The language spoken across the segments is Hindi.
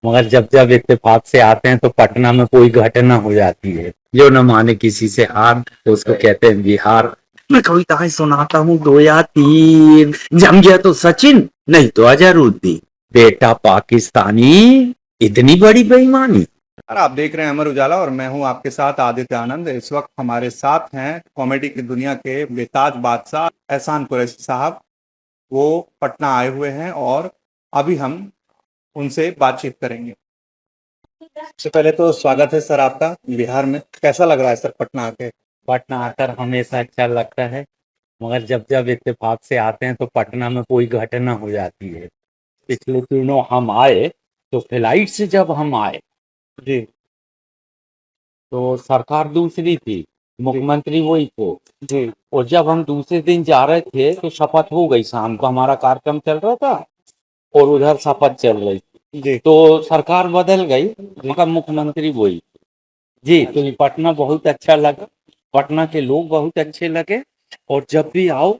मगर जब जब इत्तेफाक से आते हैं तो पटना में कोई घटना हो जाती है। जो न माने किसी से हार तो उसको कहते हैं बिहार। मैं कविताएं सुनाता हूँ दो या तीन, जम गया तो सचिन, नहीं तो अजहरुद्दीन, बेटा पाकिस्तानी, इतनी बड़ी बेईमानी। और आप देख रहे हैं अमर उजाला और मैं हूं आपके साथ आदित्य आनंद। इस वक्त हमारे साथ हैं कॉमेडी की दुनिया के बेताज बादशाह एहसान कुरैशी साहब। वो पटना आए हुए हैं और अभी हम उनसे बातचीत करेंगे। सबसे पहले तो स्वागत है सर आपका बिहार में। कैसा लग रहा है सर पटना आके? पटना आकर हमेशा अच्छा लगता है, मगर जब जब इत्तेफाक से आते हैं तो पटना में कोई घटना हो जाती है। पिछले दिनों हम आए तो फ्लाइट से जब हम आए जी तो सरकार दूसरी थी, मुख्यमंत्री वही थे। जी और जब हम दूसरे दिन जा रहे थे तो शपथ हो गई, शाम को हमारा कार्यक्रम चल रहा था और उधर शपथ चल रही थी। जी तो सरकार बदल गई मगर मुख्यमंत्री वही। जी, तो ये पटना बहुत अच्छा लगा, पटना के लोग बहुत अच्छे लगे। और जब भी आओ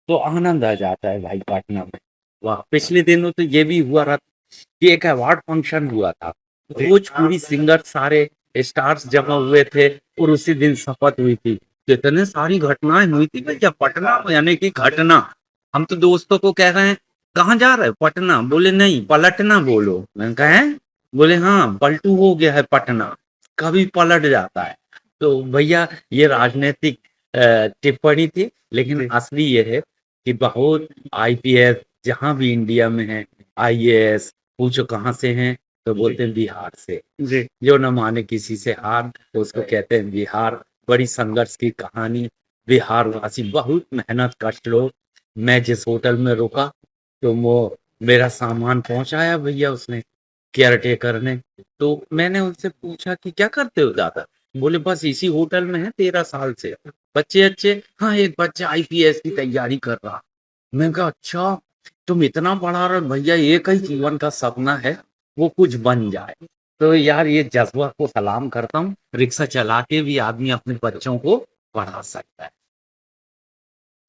तो आनंद आ जाता है भाई पटना में। वाह, पिछले दिनों तो ये भी हुआ रहा कि एक अवार्ड फंक्शन हुआ था, भोजपुरी सिंगर सारे स्टार्स जमा हुए थे और उसी दिन शपथ हुई थी। कितने सारी घटनाएं हुई थी भैया पटना में, यानी कि घटना। हम तो दोस्तों को कह रहे हैं कहाँ जा रहे हो, पटना। बोले नहीं, पलटना बोलो। मैंने कहा है? बोले हाँ, पलटू हो गया है पटना, कभी पलट जाता है। तो भैया ये राजनीतिक टिप्पणी थी, लेकिन असली ये है कि बहुत आईपीएस जहां भी इंडिया में है, आईएएस, पूछो कहाँ से हैं तो बोलते हैं बिहार से। जी जो न माने किसी से हार तो उसको कहते हैं बिहार। बड़ी संघर्ष की कहानी। बिहार वासी बहुत मेहनत कष्ट लो। मैं जिस होटल में रुका तो वो मेरा सामान पहुंचाया भैया उसने, केयर टेकर ने। तो मैंने उनसे पूछा कि क्या करते हो दादा। बोले बस इसी होटल में है 13 साल से। बच्चे अच्छे, हाँ एक बच्चा आईपीएस की तैयारी कर रहा। मैंने कहा अच्छा, तुम इतना पढ़ा रहे हो। भैया एक ही जीवन का सपना है, वो कुछ बन जाए। तो यार ये जज्बा को सलाम करता हूँ। रिक्शा चला के भी आदमी अपने बच्चों को पढ़ा सकता है।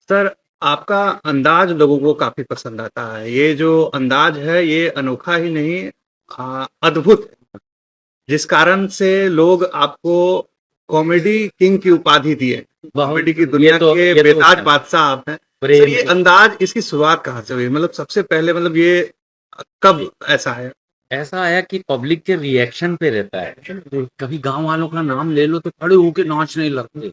सर, आपका अंदाज लोगों को काफी पसंद आता है। ये जो अंदाज है ये अनोखा ही नहीं, अद्भुत है, जिस कारण से लोग आपको कॉमेडी किंग की उपाधि दिए। कॉमेडी की दुनिया के ये तो बेताज बादशाह आप हैं। सर, प्रेम ये से। अंदाज, इसकी शुरुआत कहाँ से हुई? मतलब सबसे पहले, मतलब ये कब ऐसा है? ऐसा है कि पब्लिक के रिएक्शन पे रहता है। कभी गांव वालों का नाम ले लो तो खड़े होके नाचने लगते।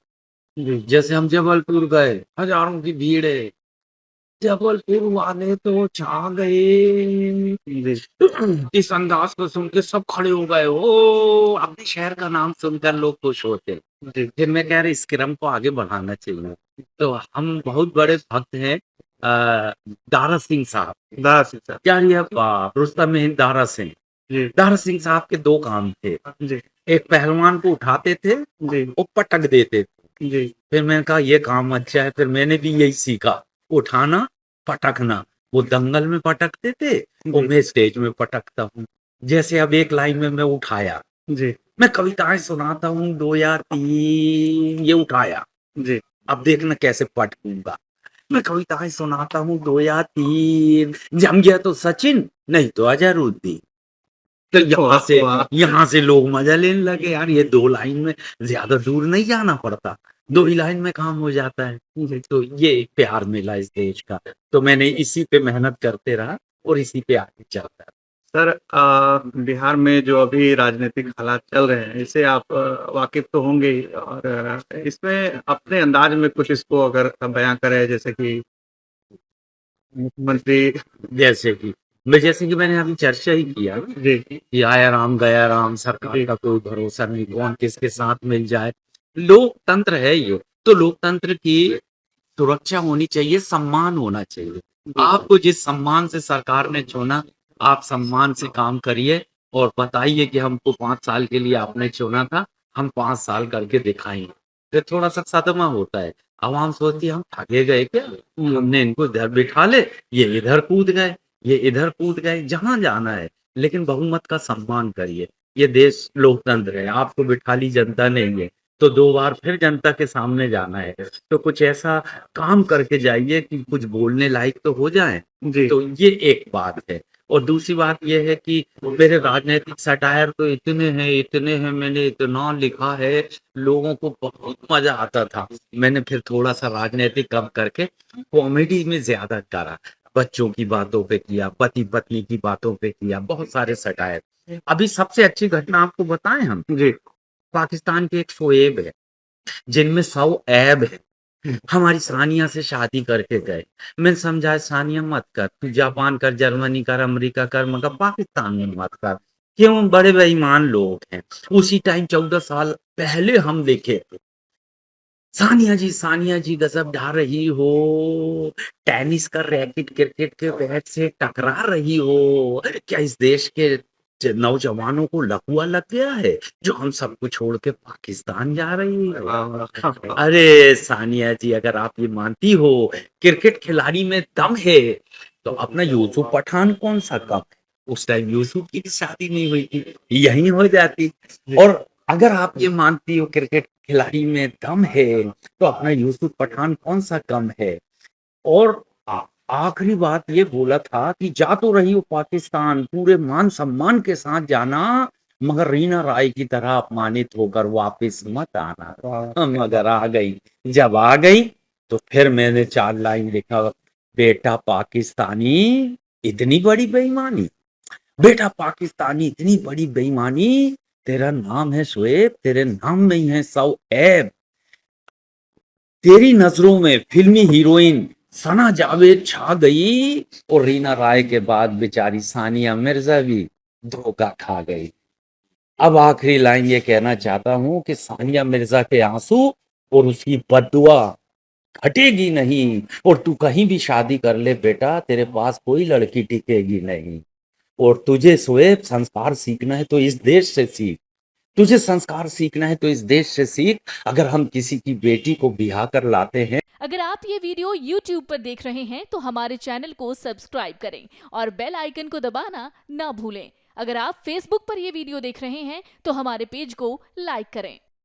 जैसे हम जबलपुर गए, हजारों की भीड़ है, जबलपुर वाले तो छा गए। इस अंदाज को सुन के सब खड़े हो गए, ओ अपने शहर का नाम सुनकर लोग खुश होते हैं। फिर मैं कह रहा इस क्रम को आगे बढ़ाना चाहिए। तो हम बहुत बड़े भक्त हैं दारा सिंह साहब। दारा सिंह साहब। क्या ये बाप, रुस्तम मेहन दारा सिंह। जी दारा सिंह साहब के दो काम थे। जी एक पहलवान को उठाते थे, जी वो पटक देते थे। जी फिर मैंने कहा ये काम अच्छा है, फिर मैंने भी यही सीखा, उठाना पटकना। वो दंगल में पटकते थे और जी मैं स्टेज में पटकता हूँ। जैसे अब एक लाइन में मैं उठाया, जी मैं कविताएं सुनाता हूँ दो या तीन, ये उठाया। जी अब देखना कैसे पटकूंगा। मैं कविताएं सुनाता हूँ दो या तीन, जम गया तो सचिन, नहीं तो अजहरुद्दीन। तो वाह। यहाँ से लोग मजा लेने लगे। यार ये दो लाइन में ज्यादा दूर नहीं जाना पड़ता, दो ही लाइन में काम हो जाता है। तो ये प्यार मिला इस देश का, तो मैंने इसी पे मेहनत करते रहा और इसी पे आगे चलता रहा। सर, बिहार में जो अभी राजनीतिक हालात चल रहे हैं इससे आप वाकिफ तो होंगे ही, और इसमें अपने अंदाज में कुछ इसको अगर बयां करें, जैसे कि मुख्यमंत्री। जैसे कि मैंने अभी चर्चा ही किया जी कि आया राम गया राम, सरकार का कोई भरोसा नहीं, कौन किसके साथ मिल जाए। लोकतंत्र है ये, तो लोकतंत्र की सुरक्षा होनी चाहिए, सम्मान होना चाहिए। आपको जिस सम्मान से सरकार ने चुना, आप सम्मान से काम करिए और बताइए कि हमको 5 साल के लिए आपने चुना था, हम 5 साल करके दिखाएंगे। फिर थोड़ा सा सदमा होता है, आवाम सोचती है हम ठगे गए क्या, हमने इनको इधर बिठा ले, ये इधर कूद गए, ये इधर कूद गए। जहां जाना है, लेकिन बहुमत का सम्मान करिए। ये देश लोकतंत्र है, आपको बिठा ली जनता नहीं है तो 2 बार फिर जनता के सामने जाना है। तो कुछ ऐसा काम करके जाइए कि कुछ बोलने लायक तो हो जाए। जी तो ये एक बात है। और दूसरी बात यह है कि मेरे राजनीतिक सटायर तो इतने हैं, मैंने इतना लिखा है, लोगों को बहुत मजा आता था। मैंने फिर थोड़ा सा राजनीतिक कम करके कॉमेडी में ज्यादा करा, बच्चों की बातों पे किया, पति पत्नी की बातों पे किया, बहुत सारे सटायर। अभी सबसे अच्छी घटना आपको बताएं हम, जी। पाकिस्तान के एक शोएब है जिनमें 100 ऐब है, हमारी सानिया से शादी करके गए। मैंने समझा सानिया मत कर, तू जापान कर, जर्मनी कर, अमेरिका कर, मगर पाकिस्तान में मत कर। क्यों? बड़े बेईमान लोग हैं। उसी टाइम 14 साल पहले हम देखे थे, सानिया जी गजब ढा रही हो, टेनिस का रैकेट क्रिकेट के बैट से टकरा रही हो। क्या इस देश के नौजवानों को लकवा लग गया है जो हम सबको छोड़ के पाकिस्तान जा रही है? अरे सानिया जी, अगर आप ये मानती हो क्रिकेट खिलाड़ी में दम है, तो अपना यूसुफ पठान कौन सा कम है? उस टाइम यूसुफ की शादी नहीं हुई थी, यही हो जाती। और अगर आप ये मानती हो क्रिकेट खिलाड़ी में दम है, तो अपना यूसुफ पठान कौन सा कम है? और आखिरी बात ये बोला था कि जा तो रही हो पाकिस्तान, पूरे मान सम्मान के साथ जाना, मगर रीना राय की तरह अपमानित होकर वापस मत आना। मगर आ गई। जब आ गई तो फिर मैंने 4 लाइन लिखा, बेटा पाकिस्तानी इतनी बड़ी बेईमानी, बेटा पाकिस्तानी इतनी बड़ी बेईमानी, तेरा नाम है शोएब, तेरे नाम में ही है 100 ऐब। तेरी नजरों में फिल्मी हीरोइन सना जावेद छा गई, और रीना राय के बाद बेचारी सानिया मिर्जा भी धोखा खा गई। अब आखिरी लाइन ये कहना चाहता हूं कि सानिया मिर्जा के आंसू और उसकी बद्दुआ घटेगी नहीं, और तू कहीं भी शादी कर ले बेटा, तेरे पास कोई लड़की टिकेगी नहीं। और तुझे शोएब संस्कार सीखना है तो इस देश से सीख, तुझे संस्कार सीखना है तो इस देश से सीख। अगर हम किसी की बेटी को बिहा कर लाते हैं। अगर आप ये वीडियो YouTube पर देख रहे हैं तो हमारे चैनल को सब्सक्राइब करें और बेल आइकन को दबाना ना भूलें। अगर आप Facebook पर ये वीडियो देख रहे हैं तो हमारे पेज को लाइक करें।